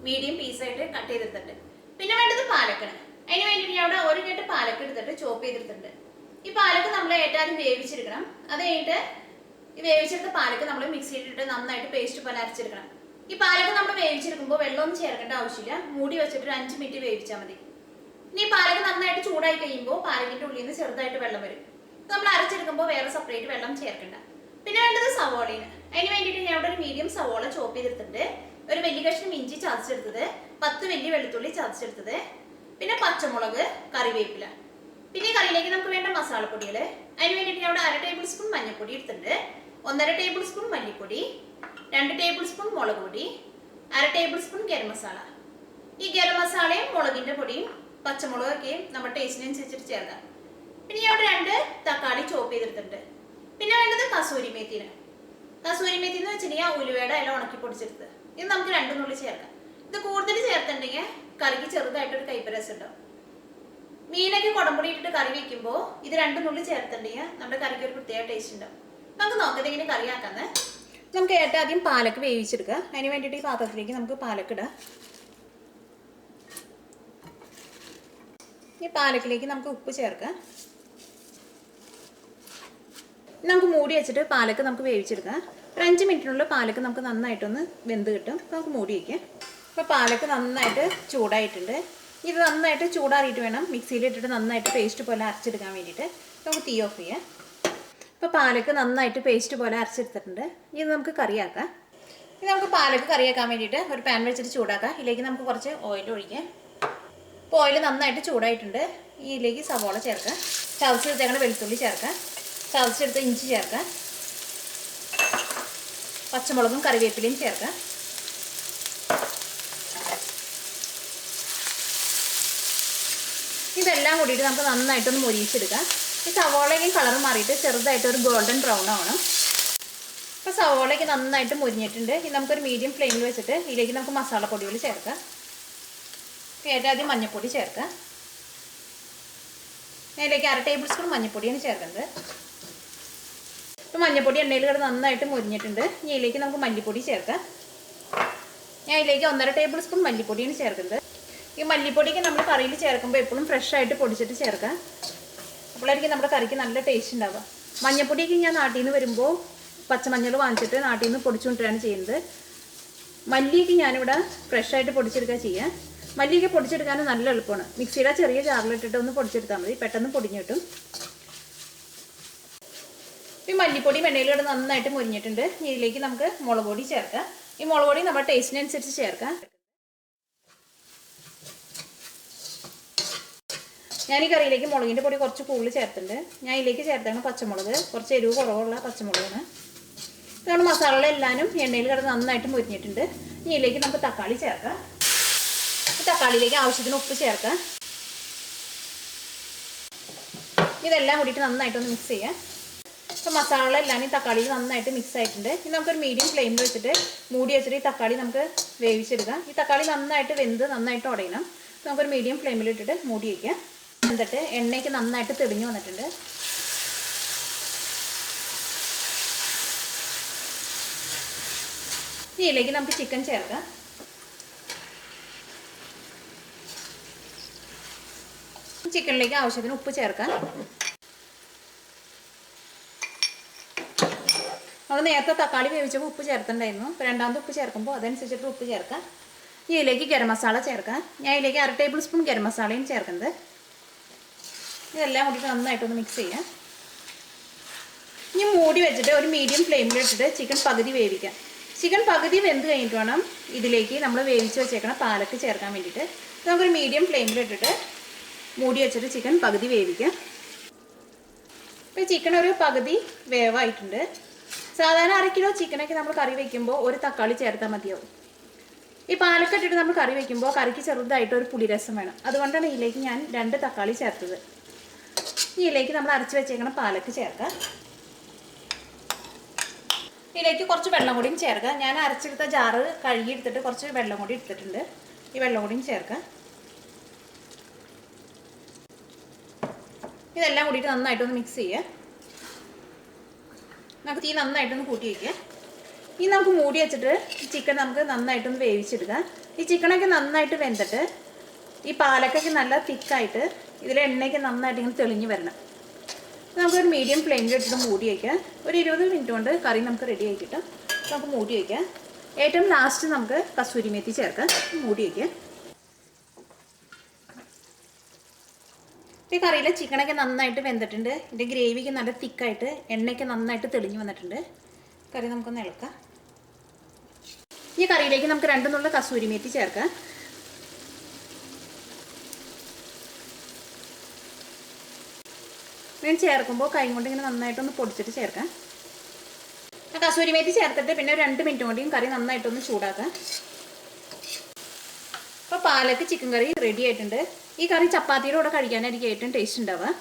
Medium പീസായിട്ട് cut ചെയ്തെടുത്തിട്ടുണ്ട്. പിന്നെ വേണ്ടത് പാലക്കാണ്. അതിന് വേണ്ടിയിട്ട് ഞാൻ അവിടെ ഒരു കെട്ട് പാലക്ക് എടുത്തിട്ട് ചോപ്പ് ചെയ്തെടുത്തിട്ടുണ്ട്. ഈ പാലക്ക് നമ്മൾ ഏറ്റവും വേവിച്ചെടുക്കണം. അത് കഴിഞ്ഞിട്ട് ഈ വേവിച്ചെടുത്ത പാലക്ക് നമ്മൾ മിക്സിയിലിട്ട് നന്നായിട്ട് പേസ്റ്റ് പോലെ അരച്ചെടുക്കണം. ഈ പാലക്ക് നമ്മൾ വേവിച്ചെടുക്കുമ്പോൾ വെള്ളമൊന്നും ചേർക്കേണ്ട ആവശ്യമില്ല. മൂടി വെച്ചിട്ട് ഒരു 5 മിനിറ്റ് വേവിച്ചാൽ മതി. ഇനി ഈ പാലക്ക് നന്നായിട്ട് ചൂടായി കഴിയുമ്പോൾ പാലക്കിൻ്റെ ഉള്ളിൽ നിന്ന് ചെറുതായിട്ട് വെള്ളം വരും. നമ്മൾ അരച്ചെടുക്കുമ്പോൾ വേറെ സെപ്പറേറ്റ് വെള്ളം ചേർക്കണ്ട. പിന്നെ വേണ്ടത് സവോളയാണ്. അതിന് വേണ്ടിയിട്ട് ഞാൻ ഇവിടെ ഒരു മീഡിയം സവോള ചോപ്പ് ചെയ്തെടുത്തിട്ടുണ്ട്. ഒരു വലിയ കഷ്ണം ഇഞ്ചി ചതച്ചെടുത്തത്, 10 വലിയ വെളുത്തുള്ളി ചതച്ചെടുത്തത്, പിന്നെ പച്ചമുളക്, കറിവേപ്പില. പിന്നെ ഈ കറിയിലേക്ക് നമുക്ക് വേണ്ട മസാലപ്പൊടികൾ. അതിന് വേണ്ടിയിട്ട് ഞാൻ ഇവിടെ 1/2 ടേബിൾ സ്പൂൺ മഞ്ഞൾപ്പൊടി എടുത്തിട്ടുണ്ട്, 1/2 ടേബിൾ സ്പൂൺ മല്ലിപ്പൊടി, 2 ടേബിൾ സ്പൂൺ മുളക് പൊടി, 1/2 ടേബിൾ സ്പൂൺ ഗരം മസാല. ഈ ഗരം മസാലയും മുളകിൻ്റെ പൊടിയും പച്ചമുളകൊക്കെയും നമ്മുടെ ടേസ്റ്റിനനുസരിച്ചിട്ട് ചേർക്കാം. പിന്നെ ഞാൻ ഇവിടെ 2 തക്കാളി ചോപ്പ് ചെയ്തെടുത്തിട്ടുണ്ട്. പിന്നെ വേണ്ടത് കസൂരി മേത്തിന്. കസൂരി മേത്തി എന്ന് വെച്ചിട്ടുണ്ടെങ്കിൽ ഉലുവയുടെ ഇല ഉണക്കി പൊടിച്ചെടുത്ത് ഇത് നമുക്ക് 2 നുള്ളി ചേർക്കാം. ഇത് കൂടുതൽ ചേർത്തിട്ടുണ്ടെങ്കിൽ കറിക്ക് ചെറുതായിട്ടൊരു കയ്പരസം ഉണ്ടാവും. മീനൊക്കെ കുടംപൊടി ഇട്ടിട്ട് കറി വെക്കുമ്പോൾ ഇത് 2 നുള്ളി ചേർത്തിട്ടുണ്ടെങ്കിൽ നമ്മുടെ കറിക്ക് ഒരു പ്രത്യേക ടേസ്റ്റ് ഉണ്ടാവും. നമുക്ക് നോക്കത് എങ്ങനെ കറിയാക്കാന്ന്. നമുക്ക് ഏറ്റവും ആദ്യം പാലക്ക് വേവിച്ചെടുക്കുക. അതിന് വേണ്ടിയിട്ട് ഈ പാത്രത്തിലേക്ക് നമുക്ക് പാലക്കിടാം. ഈ പാലക്കിലേക്ക് നമുക്ക് ഉപ്പ് ചേർക്കാം. നമുക്ക് മൂടി വെച്ചിട്ട് പാലക്ക് നമുക്ക് വേവിച്ചെടുക്കാം. ഒരു 5 മിനിറ്റിനുള്ളിൽ പാലക്ക് നമുക്ക് നന്നായിട്ടൊന്ന് വെന്ത് കിട്ടും. നമുക്ക് മൂടി വയ്ക്കാം. അപ്പോൾ പാലക്ക് നന്നായിട്ട് ചൂടായിട്ടുണ്ട്. ഇത് നന്നായിട്ട് ചൂടാറിയിട്ട് വേണം മിക്സിയിലിട്ടിട്ട് നന്നായിട്ട് പേസ്റ്റ് പോലെ അരച്ചെടുക്കാൻ വേണ്ടിയിട്ട്. നമുക്ക് തീ ഓഫ് ചെയ്യാം. ഇപ്പോൾ പാലക്ക് നന്നായിട്ട് പേസ്റ്റ് പോലെ അരച്ചെടുത്തിട്ടുണ്ട്. ഇത് നമുക്ക് കറിയാക്കാം. ഇത് നമുക്ക് പാലക്ക് കറിയാക്കാൻ വേണ്ടിയിട്ട് ഒരു പാൻ വെച്ചിട്ട് ചൂടാക്കാം. ഇതിലേക്ക് നമുക്ക് കുറച്ച് ഓയിൽ ഒഴിക്കാം. ഇപ്പോൾ ഓയിൽ നന്നായിട്ട് ചൂടായിട്ടുണ്ട്. ഇതിലേക്ക് സവോള ചേർക്കാം, ചതച്ചെടുത്തേക്കണ വെളുത്തുള്ളി ചേർക്കാം, ചതച്ചെടുത്ത ഇഞ്ചി ചേർക്കാം, പച്ചമുളകും കറിവേപ്പിലയും ചേർക്കാം. ഇതെല്ലാം കൂടിയിട്ട് നമുക്ക് നന്നായിട്ടൊന്ന് മൊരിയിച്ചെടുക്കാം. ഈ സവോളയ്ക്കും കളർ മാറിയിട്ട് ചെറുതായിട്ട് ഒരു ഗോൾഡൻ ബ്രൗൺ ആവണം. ഇപ്പോൾ സവോളയ്ക്ക് നന്നായിട്ട് മൊരിഞ്ഞിട്ടുണ്ട്. ഇത് നമുക്കൊരു മീഡിയം ഫ്ലെയിമിൽ വെച്ചിട്ട് ഇതിലേക്ക് നമുക്ക് മസാലപ്പൊടികൾ ചേർക്കാം. ഏറ്റവും ആദ്യം മഞ്ഞൾപ്പൊടി ചേർക്കാം. അതിലേക്ക് 1/2 ടേബിൾ സ്പൂൺ മഞ്ഞൾപ്പൊടിയാണ് ചേർക്കുന്നത്. ഇപ്പോൾ മഞ്ഞൾപ്പൊടി എണ്ണയിൽ കിടന്ന് നന്നായിട്ട് മൊരിഞ്ഞിട്ടുണ്ട്. ഇനി ഇതിലേക്ക് നമുക്ക് മല്ലിപ്പൊടി ചേർക്കാം. ഞാൻ ഇതിലേക്ക് 1/2 ടേബിൾ സ്പൂൺ മല്ലിപ്പൊടിയാണ് ചേർക്കുന്നത്. ഈ മല്ലിപ്പൊടിക്ക് നമ്മൾ കറിയിൽ ചേർക്കുമ്പോൾ എപ്പോഴും ഫ്രഷ് ആയിട്ട് പൊടിച്ചിട്ട് ചേർക്കാം. അപ്പോഴായിരിക്കും നമ്മുടെ കറിക്ക് നല്ല ടേസ്റ്റ് ഉണ്ടാവുക. മഞ്ഞൾപ്പൊടിയൊക്കെ ഞാൻ നാട്ടിൽ നിന്ന് വരുമ്പോൾ പച്ചമഞ്ഞൾ വാങ്ങിച്ചിട്ട് നാട്ടിൽ നിന്ന് പൊടിച്ചുകൊണ്ടിട്ടാണ് ചെയ്യുന്നത്. മല്ലിയൊക്കെ ഞാനിവിടെ ഫ്രഷ് ആയിട്ട് പൊടിച്ചെടുക്കുക ചെയ്യാം. മല്ലിയൊക്കെ പൊടിച്ചെടുക്കാൻ നല്ല എളുപ്പമാണ്. മിക്സിയുടെ ചെറിയ ജാറിലിട്ടിട്ട് ഒന്ന് പൊടിച്ചെടുത്താൽ മതി, പെട്ടെന്ന് പൊടിഞ്ഞു കിട്ടും. ഈ മല്ലിപ്പൊടി എണ്ണയിൽ കിടന്ന് നന്നായിട്ട് മുരിഞ്ഞിട്ടുണ്ട്. ഇതിലേക്ക് നമുക്ക് മുളക് പൊടി ചേർക്കാം. ഈ മുളക് പൊടി നമ്മുടെ ടേസ്റ്റിനനുസരിച്ച് ചേർക്കാം. ഞാൻ ഈ കറിയിലേക്ക് മുളകിൻ്റെ പൊടി കുറച്ച് കൂടുതൽ ചേർത്തിട്ടുണ്ട്. ഞാൻ ഇതിലേക്ക് ചേർത്താണ് പച്ചമുളക്, കുറച്ച് എരിവ് കുറവുള്ള പച്ചമുളകാണ്. ഇതാണ് മസാലകളെല്ലാനും എണ്ണയിൽ കിടന്ന് നന്നായിട്ട് മുരിഞ്ഞിട്ടുണ്ട്. ഇനി ഇതിലേക്ക് നമുക്ക് തക്കാളി ചേർക്കാം. തക്കാളിയിലേക്ക് ആവശ്യത്തിന് ഉപ്പ് ചേർക്കാം. ഇതെല്ലാം കൂടിയിട്ട് നന്നായിട്ടൊന്ന് മിക്സ് ചെയ്യാം. ഇപ്പോൾ മസാലകളെല്ലാം ഈ തക്കാളിയിൽ നന്നായിട്ട് മിക്സ് ആയിട്ടുണ്ട്. ഇനി നമുക്കൊരു മീഡിയം ഫ്ലെയിമിൽ വെച്ചിട്ട് മൂടി വെച്ചിട്ട് ഈ തക്കാളി നമുക്ക് വേവിച്ചെടുക്കാം. ഈ തക്കാളി നന്നായിട്ട് വെന്ത് നന്നായിട്ട് ഉടയണം. നമുക്കൊരു മീഡിയം ഫ്ലെയിമിലിട്ടിട്ട് മൂടി വയ്ക്കാം. എന്നിട്ട് എണ്ണയ്ക്ക് നന്നായിട്ട് തെളിഞ്ഞു വന്നിട്ടുണ്ട്. ഇതിലേക്ക് നമുക്ക് ചിക്കൻ ചേർക്കാം. ചിക്കനിലേക്ക് ആവശ്യത്തിന് ഉപ്പ് ചേർക്കാം. നമ്മൾ നേരത്തെ തക്കാളി വേവിച്ചപ്പോൾ ഉപ്പ് ചേർത്തിട്ടുണ്ടായിരുന്നു. ഇപ്പോൾ രണ്ടാമത് ഉപ്പ് ചേർക്കുമ്പോൾ അതനുസരിച്ചിട്ട് ഉപ്പ് ചേർക്കാം. ഇതിലേക്ക് ഗരം മസാല ചേർക്കാം. ഞാൻ ഇതിലേക്ക് 1/2 ടേബിൾ സ്പൂൺ ഗരം മസാലയും ചേർക്കുന്നത്. ഇതെല്ലാം കൂടിയിട്ട് നന്നായിട്ടൊന്ന് മിക്സ് ചെയ്യാം. ഇനി മൂടി വെച്ചിട്ട് ഒരു മീഡിയം ഫ്ലെയിമിൽ ഇട്ടിട്ട് ചിക്കൻ പകുതി വേവിക്കാം. ചിക്കൻ പകുതി വെന്ത് കഴിഞ്ഞിട്ട് വേണം ഇതിലേക്ക് നമ്മൾ വേവിച്ച് വെച്ചേക്കണ പാലക്ക് ചേർക്കാൻ വേണ്ടിയിട്ട്. നമുക്കൊരു മീഡിയം ഫ്ലെയിമിൽ ഇട്ടിട്ട് മൂടി വെച്ചിട്ട് ചിക്കൻ പകുതി വേവിക്കാം. ഇപ്പോൾ ചിക്കൻ ഒരു പകുതി വേവായിട്ടുണ്ട്. സാധാരണ 1/2 കിലോ ചിക്കനൊക്കെ നമ്മൾ കറി വയ്ക്കുമ്പോൾ ഒരു തക്കാളി ചേർത്താൽ മതിയാവും. ഈ പാലക്ക് ഇട്ടിട്ട് നമ്മൾ കറി വയ്ക്കുമ്പോൾ കറിക്ക് ചെറുതായിട്ട് ഒരു പുളിരസം വേണം. അതുകൊണ്ടാണ് ഇതിലേക്ക് ഞാൻ 2 തക്കാളി ചേർത്തത്. ഇതിലേക്ക് നമ്മൾ അരച്ച് വെച്ചേക്കണം പാലക്ക് ചേർക്കാം. ഇതിലേക്ക് കുറച്ച് വെള്ളം കൂടിയും ചേർക്കാം. ഞാൻ അരച്ചെടുത്ത ജാറ് കഴുകി എടുത്തിട്ട് കുറച്ച് വെള്ളം കൂടി എടുത്തിട്ടുണ്ട്. ഈ വെള്ളം കൂടിയും ചേർക്കാം. ഇതെല്ലാം കൂടിയിട്ട് നന്നായിട്ടൊന്ന് മിക്സ് ചെയ്യുക. നമുക്ക് തീ നന്നായിട്ടൊന്ന് കൂട്ടി വയ്ക്കുക. ഇനി നമുക്ക് മൂടി വെച്ചിട്ട് ചിക്കൻ നമുക്ക് നന്നായിട്ടൊന്ന് വേവിച്ചെടുക്കാം. ഈ ചിക്കനൊക്കെ നന്നായിട്ട് വെന്തിട്ട് ഈ പാലക്കൊക്കെ നല്ല തിക്കായിട്ട് ഇതിലെ എണ്ണയൊക്കെ നന്നായിട്ട് ഇങ്ങനെ തെളിഞ്ഞ് വരണം. നമുക്കൊരു മീഡിയം ഫ്ലെയിമിൽ ഇട്ടിട്ട് മൂടി വയ്ക്കാം. ഒരു 20 മിനിറ്റ് കൊണ്ട് കറി നമുക്ക് റെഡി ആയി കിട്ടും. നമുക്ക് മൂടി വയ്ക്കാം. ഏറ്റവും ലാസ്റ്റ് നമുക്ക് കസൂരി മേത്തി ചേർക്കാം. മൂടി വയ്ക്കാം. ഈ കറിയിലെ ചിക്കനൊക്കെ നന്നായിട്ട് വെന്തിട്ടുണ്ട്. ഇതിൻ്റെ ഗ്രേവിക്ക് നല്ല തിക്കായിട്ട് എണ്ണയൊക്കെ നന്നായിട്ട് തെളിഞ്ഞ് വന്നിട്ടുണ്ട്. കറി നമുക്കൊന്ന് ഇളക്കാം. ഈ കറിയിലേക്ക് നമുക്ക് 2 നുള്ള കസൂരി മേത്തി ചേർക്കാം. ഇങ്ങനെ ചേർക്കുമ്പോൾ കൈ കൊണ്ട് ഇങ്ങനെ നന്നായിട്ടൊന്ന് പൊടിച്ചിട്ട് ചേർക്കാം. കസൂരി മേത്തി ചേർത്തിട്ട് പിന്നെ ഒരു 2 മിനിറ്റ് കൊണ്ടും കറി നന്നായിട്ടൊന്ന് ചൂടാക്കാം. അപ്പോൾ പാലക്ക് ചിക്കൻ കറി റെഡി ആയിട്ടുണ്ട്. ഈ കറി ചപ്പാത്തിയുടെ കൂടെ കഴിക്കാനായിരിക്കും ഏറ്റവും ടേസ്റ്റ് ഉണ്ടാവുക.